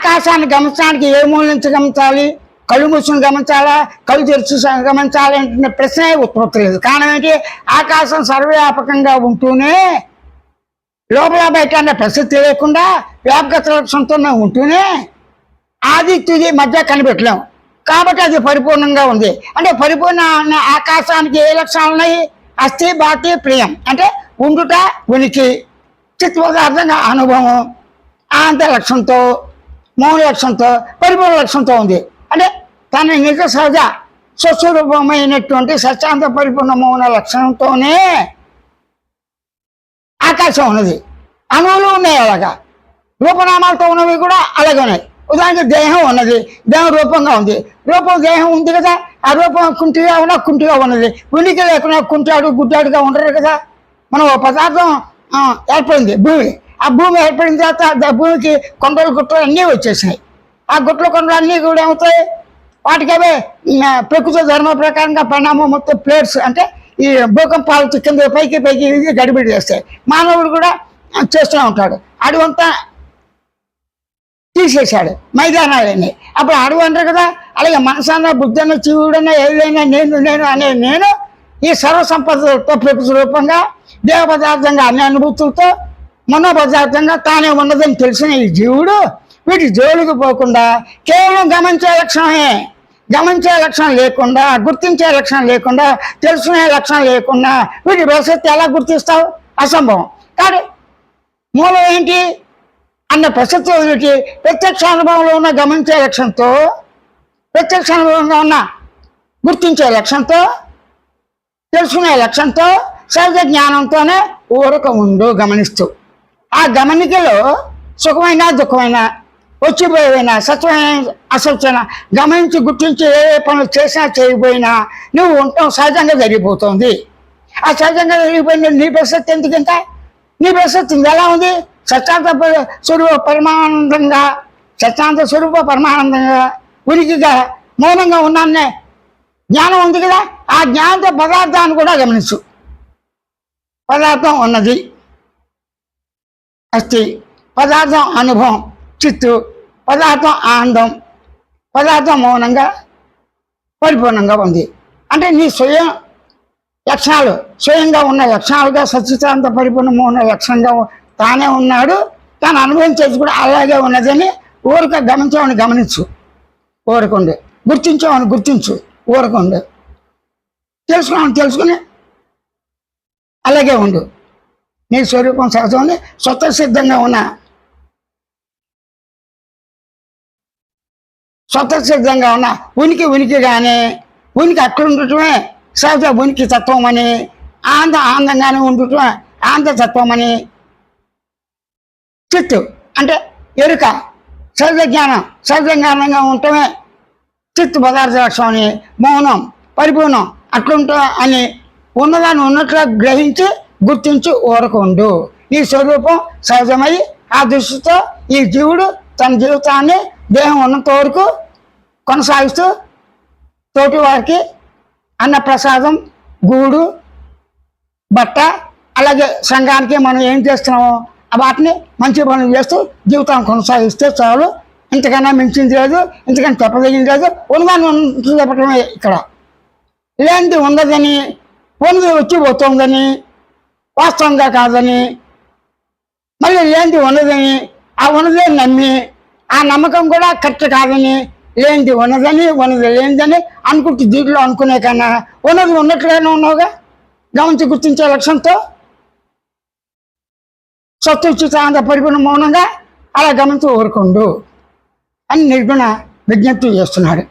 ఆకాశాన్ని గమనించడానికి ఏ మూల నుంచి గమనించాలి? కళ్ళు మూసుకుని గమనించాలా, కళ్ళు తెరిచి గమనించాలి అంటే ప్రశ్నే ఉత్పత్తి. కారణం ఏంటి? ఆకాశం సర్వవ్యాపకంగా ఉంటూనే లోపల బయట అనే ప్రసిద్ధి లేకుండా వ్యాపకత లక్షణంతో ఉంటూనే ఆది తుది మధ్య కనిపెట్టలేము. కాబట్టి అది పరిపూర్ణంగా ఉంది. అంటే పరిపూర్ణ ఆకాశానికి ఏ లక్షణాలు ఉన్నాయి? అస్థి, బాతి, ప్రియం. అంటే ఉండుట, ఉనికి, చిత్త పదార్థంగా అనుభవం, ఆంత లక్షణంతో, మౌన లక్షణంతో, పరిపూర్ణ లక్షణంతో ఉంది. అంటే తన నిజ సహజ స్వస్వరూపమైనటువంటి సత్యాంత పరిపూర్ణ మౌన లక్షణంతోనే ఆకాశం ఉన్నది. అణువులు ఉన్నాయి అలాగా, రూపనామాలతో ఉన్నవి కూడా అలాగే ఉన్నాయి. ఉదాహరణకి దేహం ఉన్నది, దేహం రూపంగా ఉంది. రూపం దేహం ఉంది కదా, ఆ రూపం కుంటిగా ఉన్నా కుంటిగా ఉన్నది. ఉనికి లేకుండా కుంటాడు గుడ్డాడుగా ఉండరు కదా. మనం ఒక పదార్థం ఏర్పడింది భూమి. ఆ భూమి ఏర్పడిన తర్వాత భూమికి కొండలు గుట్టలు అన్నీ వచ్చేసినాయి. ఆ గుట్టల కొండలు అన్నీ కూడా ఏమవుతాయి? వాటికి అవే ప్రకృతి ధర్మ ప్రకారంగా పరిణామం మొత్తం ప్లేట్స్ అంటే ఈ భూకంపాలు కింద పైకి పైకి గడిబిడి చేస్తాయి. మానవుడు కూడా చేస్తూనే ఉంటాడు. అడవంతా తీసేశాడు, మైదానాలన్నీ. అప్పుడు అడవి అంటారు కదా. అలాగే మనసన్న, బుద్ధి అన్న, జీవుడన్నా, ఏదైనా నేను నేను అనే నేను ఈ సర్వసంపదలతో ప్రకృతి రూపంగా దేవ పదార్థంగా అన్ని అనుభూతులతో మనోపదార్థంగా తానే ఉన్నదని తెలిసిన ఈ జీవుడు వీటి జోలికి పోకుండా కేవలం గమనించే లక్షణమే, గమనించే లక్షణం లేకుండా, గుర్తించే లక్షణం లేకుండా, తెలుసుకునే లక్షణం లేకుండా వీటి భవిష్యత్తు ఎలా గుర్తిస్తావు? అసంభవం. కానీ మూలం ఏంటి అన్న ప్రసక్తి ప్రత్యక్ష అనుభవంలో ఉన్న గమనించే లక్షణంతో, ప్రత్యక్ష అనుభవంగా ఉన్న గుర్తించే లక్షణంతో, తెలుసుకునే లక్ష్యంతో, సహజ జ్ఞానంతోనే ఊరక ఉండు గమనిస్తూ. ఆ గమనికలో సుఖమైన దుఃఖమైన, వచ్చిపోయినా, సత్వమైన అసత్వమైన గమనించి గుర్తించి ఏ పనులు చేసినా చేయకపోయినా నువ్వు ఉంటాం సహజంగా జరిగిపోతుంది. ఆ సహజంగా జరిగిపోయిన నీ ప్రసక్తి ఎందుకంత? నీ ప్రసక్తి ఎలా ఉంది? సత్యాంత స్వరూప పరమానందంగా, సత్యాంత స్వరూప పరమానందంగా, ఉనికిగా, మౌనంగా ఉన్నానే జ్ఞానం ఉంది కదా. ఆ జ్ఞానంతో పదార్థాన్ని కూడా గమనించు. పదార్థం ఉన్నది, అస్థి, పదార్థం అనుభవం, చిత్తు, పదార్థం ఆనందం, పదార్థం మౌనంగా పరిపూర్ణంగా ఉంది. అంటే నీ స్వయం లక్షణాలు స్వయంగా ఉన్న లక్షణాలుగా సచ్చిదానంత పరిపూర్ణ మౌన లక్షణంగా తానే ఉన్నాడు. తాను అనుభవించేది కూడా అలాగే ఉన్నదని ఊరిక గమనించామని గమనించు, ఊరకుండు. గుర్తించామని గుర్తించు, ఊరకుండు. తెలుసుకున్నామని తెలుసుకుని అలాగే ఉండు. నీ స్వరూపం సహజంగా స్వతసిద్ధంగా ఉన్న, స్వతసిద్ధంగా ఉన్న ఉనికిగానే, ఉనికి అక్కడ ఉండటమే సహజ ఉనికి తత్వం అని, ఆనందంగానే ఉండటమే ఆనంద తత్వం అని. చిత్తు అంటే ఎరుక, సహజ జ్ఞానం, సహజ జ్ఞానంగా ఉండటమే చిత్తు పదార్థ లక్షణం అని. మౌనం పరిపూర్ణం అట్లుంటా అని ఉన్నదాన్ని ఉన్నట్లుగా గ్రహించి గుర్తించి ఊరకుండు. ఈ స్వరూపం సహజమై ఆ దృష్టితో ఈ జీవుడు తన జీవితాన్ని దేహం ఉన్నంత వరకు కొనసాగిస్తూ తోటి వారికి అన్నప్రసాదం, గూడు, బట్ట, అలాగే సంఘానికి మనం ఏం చేస్తున్నామో వాటిని మంచి పనులు చేస్తూ జీవితాన్ని కొనసాగిస్తే చాలు. ఇంతకన్నా మించింది లేదు, ఇంతకన్నా చెప్పదగింది లేదు. ఉన్నదాన్ని ఉన్నట్టు చెప్పటమే ఇక్కడ. లేనిది ఉండదని, ఉన్నది వచ్చి పోతుందని, వాస్తవంగా కాదని, మళ్ళీ లేనిది ఉన్నదని, ఆ ఉన్నదే నమ్మి ఆ నమ్మకం కూడా కరెక్ట్ కాదని, లేనిది ఉన్నదని ఉన్నది లేనిదని అనుకుంటూ దీంట్లో అనుకునే కన్నా ఉన్నది ఉన్నట్లుగానే ఉన్నావుగా గమనించి గుర్తించే లక్ష్యంతో సత్తుచితానంద పరిపూర్ణ మౌనంగా అలా గమనించి ఊరుకుండు అని నిర్గుణ విజ్ఞప్తి చేస్తున్నాడు.